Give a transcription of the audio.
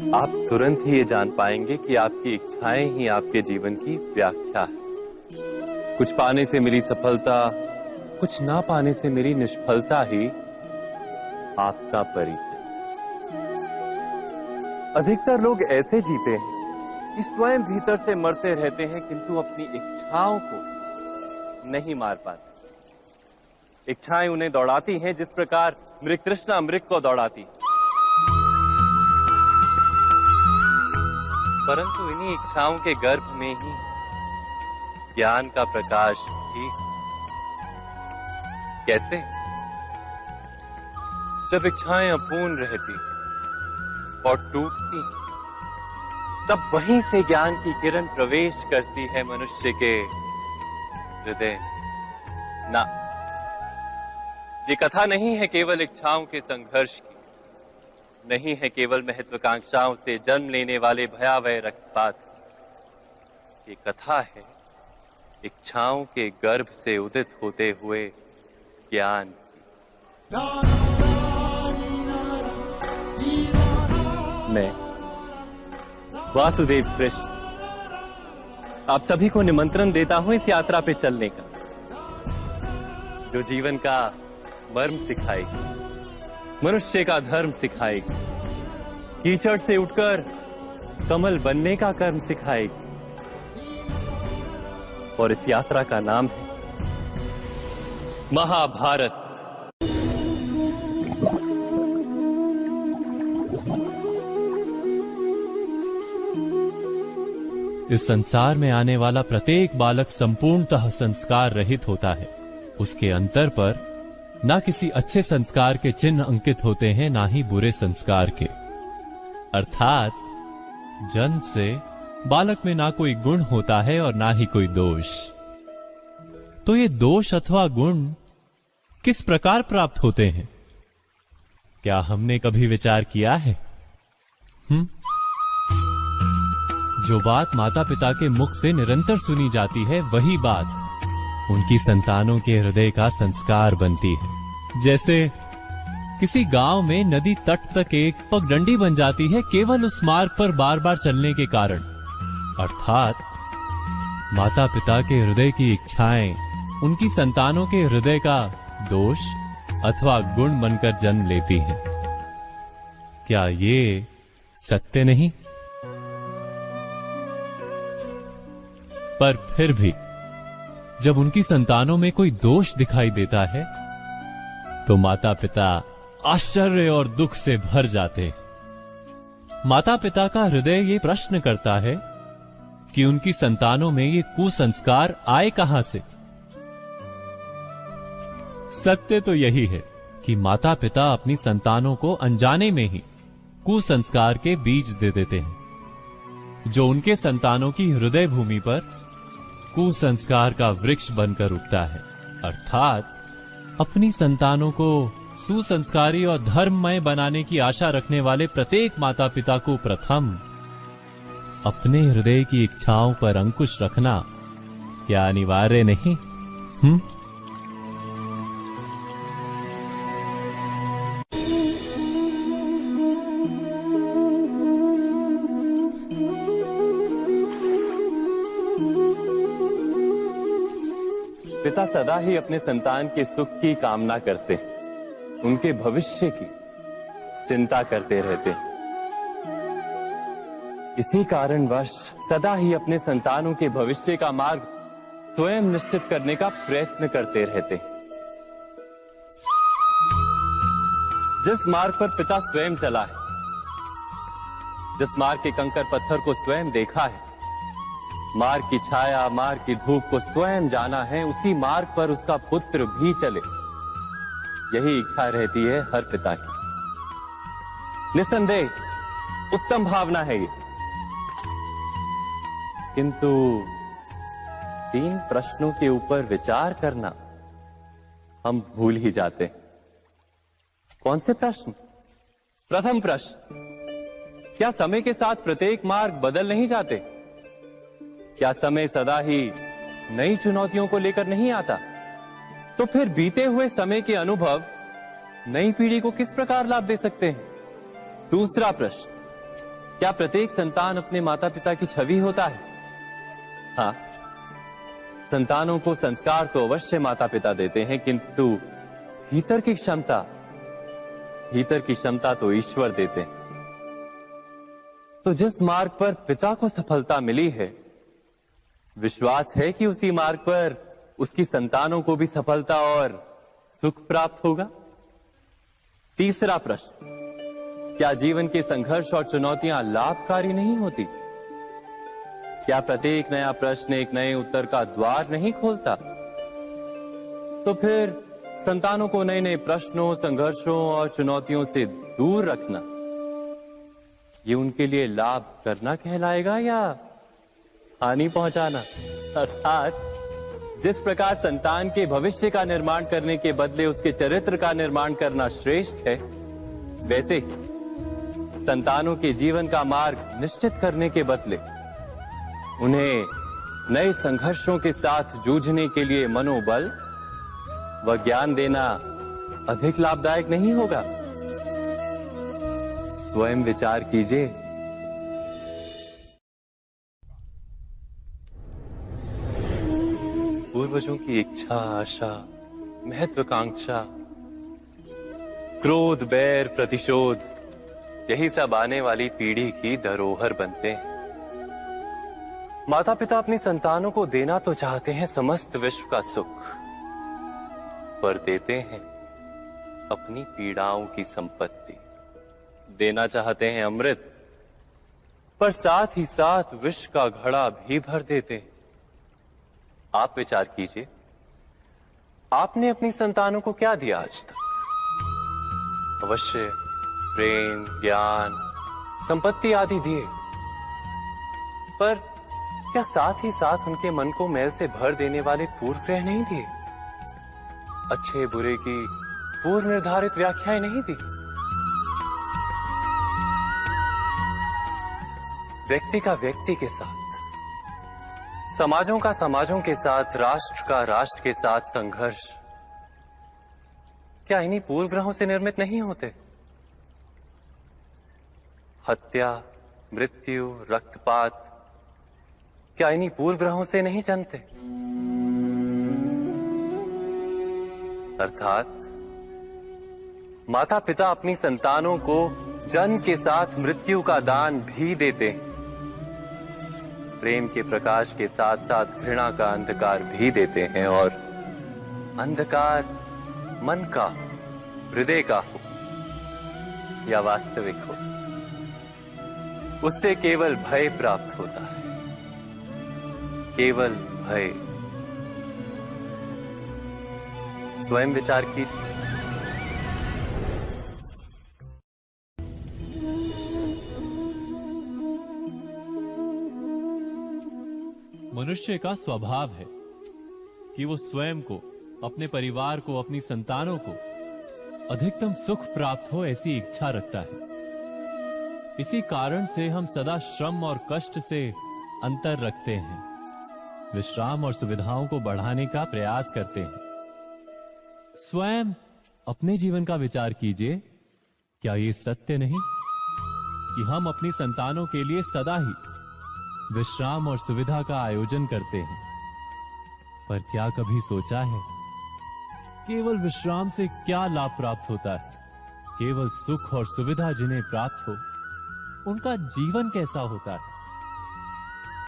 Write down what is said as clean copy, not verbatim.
आप तुरंत ही ये जान पाएंगे कि आपकी इच्छाएं ही आपके जीवन की व्याख्या है। कुछ पाने से मिली सफलता, कुछ ना पाने से मिली निष्फलता ही आपका परिचय। अधिकतर लोग ऐसे जीते हैं कि स्वयं भीतर से मरते रहते हैं, किंतु अपनी इच्छाओं को नहीं मार पाते। इच्छाएं उन्हें दौड़ाती हैं जिस प्रकार मृग तृष्णा मृग को दौड़ाती। परंतु इन्हीं इच्छाओं के गर्भ में ही ज्ञान का प्रकाश भी। कैसे? जब इच्छाएं अपूर्ण रहती और टूटती, तब वहीं से ज्ञान की किरण प्रवेश करती है मनुष्य के हृदय। ना, ये कथा नहीं है केवल इच्छाओं के संघर्ष की, नहीं है केवल महत्वाकांक्षाओं से जन्म लेने वाले भयावह रक्तपात की। ये कथा है इच्छाओं के गर्भ से उदित होते हुए ज्ञान की। मैं वासुदेव कृष्ण आप सभी को निमंत्रण देता हूं इस यात्रा पे चलने का, जो जीवन का मर्म सिखाएगी, मनुष्य का धर्म सिखाएगी, कीचड़ से उठकर कमल बनने का कर्म सिखाएगी। और इस यात्रा का नाम है महाभारत। इस संसार में आने वाला प्रत्येक बालक संपूर्णतः संस्कार रहित होता है। उसके अंतर पर ना किसी अच्छे संस्कार के चिन्ह अंकित होते हैं, ना ही बुरे संस्कार के। अर्थात जन्म से बालक में ना कोई गुण होता है और ना ही कोई दोष। तो ये दोष अथवा गुण किस प्रकार प्राप्त होते हैं? क्या हमने कभी विचार किया है? जो बात माता पिता के मुख से निरंतर सुनी जाती है, वही बात उनकी संतानों के हृदय का संस्कार बनती है। जैसे किसी गांव में नदी तट तक एक पगडंडी बन जाती है केवल उस मार्ग पर बार बार चलने के कारण। अर्थात माता पिता के हृदय की इच्छाएं उनकी संतानों के हृदय का दोष अथवा गुण बनकर जन्म लेती हैं। क्या ये सत्य नहीं? पर फिर भी जब उनकी संतानों में कोई दोष दिखाई देता है, तो माता पिता आश्चर्य और दुख से भर जाते हैं। माता पिता का हृदय ये प्रश्न करता है कि उनकी संतानों में ये कुसंस्कार आए कहां से। सत्य तो यही है कि माता पिता अपनी संतानों को अनजाने में ही कुसंस्कार के बीज दे देते हैं, जो उनके संतानों की हृदय भूमि पर कुसंस्कार का वृक्ष बनकर उगता है। अर्थात अपनी संतानों को सुसंस्कारी और धर्ममय बनाने की आशा रखने वाले प्रत्येक माता पिता को प्रथम अपने हृदय की इच्छाओं पर अंकुश रखना क्या अनिवार्य नहीं? पिता सदा ही अपने संतान के सुख की कामना करते हैं, उनके भविष्य की चिंता करते रहते हैं। इसी कारणवश सदा ही अपने संतानों के भविष्य का मार्ग स्वयं निश्चित करने का प्रयत्न करते रहते हैं। जिस मार्ग पर पिता स्वयं चला है, जिस मार्ग के कंकर पत्थर को स्वयं देखा है, मार्ग की छाया, मार्ग की धूप को स्वयं जाना है, उसी मार्ग पर उसका पुत्र भी चले, यही इच्छा रहती है हर पिता की। निस्संदेह उत्तम भावना है ये, किंतु 3 प्रश्नों के ऊपर विचार करना हम भूल ही जाते हैं। कौन से प्रश्न? प्रथम प्रश्न, क्या समय के साथ प्रत्येक मार्ग बदल नहीं जाते? क्या समय सदा ही नई चुनौतियों को लेकर नहीं आता? तो फिर बीते हुए समय के अनुभव नई पीढ़ी को किस प्रकार लाभ दे सकते हैं? दूसरा प्रश्न, क्या प्रत्येक संतान अपने माता पिता की छवि होता है? हाँ, संतानों को संस्कार तो अवश्य माता पिता देते हैं, किंतु भीतर की क्षमता तो ईश्वर देते हैं। तो जिस मार्ग पर पिता को सफलता मिली है, विश्वास है कि उसी मार्ग पर उसकी संतानों को भी सफलता और सुख प्राप्त होगा। तीसरा प्रश्न, क्या जीवन के संघर्ष और चुनौतियां लाभकारी नहीं होती? क्या प्रत्येक नया प्रश्न एक नए उत्तर का द्वार नहीं खोलता? तो फिर संतानों को नए नए प्रश्नों, संघर्षों और चुनौतियों से दूर रखना, ये उनके लिए लाभ करना कहलाएगा या हानि पहुंचाना? अर्थात जिस प्रकार संतान के भविष्य का निर्माण करने के बदले उसके चरित्र का निर्माण करना श्रेष्ठ है, वैसे ही संतानों के जीवन का मार्ग निश्चित करने के बदले उन्हें नए संघर्षों के साथ जूझने के लिए मनोबल व ज्ञान देना अधिक लाभदायक नहीं होगा? स्वयं विचार कीजिए। पूर्वजों की इच्छा, आशा, महत्वाकांक्षा, क्रोध, बैर, प्रतिशोध, यही सब आने वाली पीढ़ी की धरोहर बनते हैं। माता पिता अपनी संतानों को देना तो चाहते हैं समस्त विश्व का सुख, पर देते हैं अपनी पीड़ाओं की संपत्ति। देना चाहते हैं अमृत, पर साथ ही साथ विष का घड़ा भी भर देते हैं। आप विचार कीजिए, आपने अपनी संतानों को क्या दिया आज तक? अवश्य प्रेम, ज्ञान, संपत्ति आदि दिए, पर क्या साथ ही साथ उनके मन को मैल से भर देने वाले पूर्व ग्रह नहीं दिए? अच्छे बुरे की पूर्व निर्धारित व्याख्याएं नहीं दी? व्यक्ति का व्यक्ति के साथ, समाजों का समाजों के साथ, राष्ट्र का राष्ट्र के साथ संघर्ष क्या इन्हीं पूर्व ग्रहों से निर्मित नहीं होते? हत्या, मृत्यु, रक्तपात क्या इन्हीं पूर्व ग्रहों से नहीं जन्मते? अर्थात माता पिता अपनी संतानों को जन्म के साथ मृत्यु का दान भी देते हैं। प्रेम के प्रकाश के साथ साथ घृणा का अंधकार भी देते हैं, और अंधकार मन का, हृदय का हो या वास्तविक हो, उससे केवल भय प्राप्त होता है, केवल भय। स्वयं विचार कीजिए। मनुष्य का स्वभाव है कि वो स्वयं को, अपने परिवार को, अपनी संतानों को अधिकतम सुख प्राप्त हो ऐसी इच्छा रखता है। इसी कारण से हम सदा श्रम और कष्ट से अंतर रखते हैं, विश्राम और सुविधाओं को बढ़ाने का प्रयास करते हैं। स्वयं अपने जीवन का विचार कीजिए। क्या ये सत्य नहीं कि हम अपनी संतानों के लिए सदा ही विश्राम और सुविधा का आयोजन करते हैं? पर क्या कभी सोचा है केवल विश्राम से क्या लाभ प्राप्त होता है? केवल सुख और सुविधा जिन्हें प्राप्त हो, उनका जीवन कैसा होता है?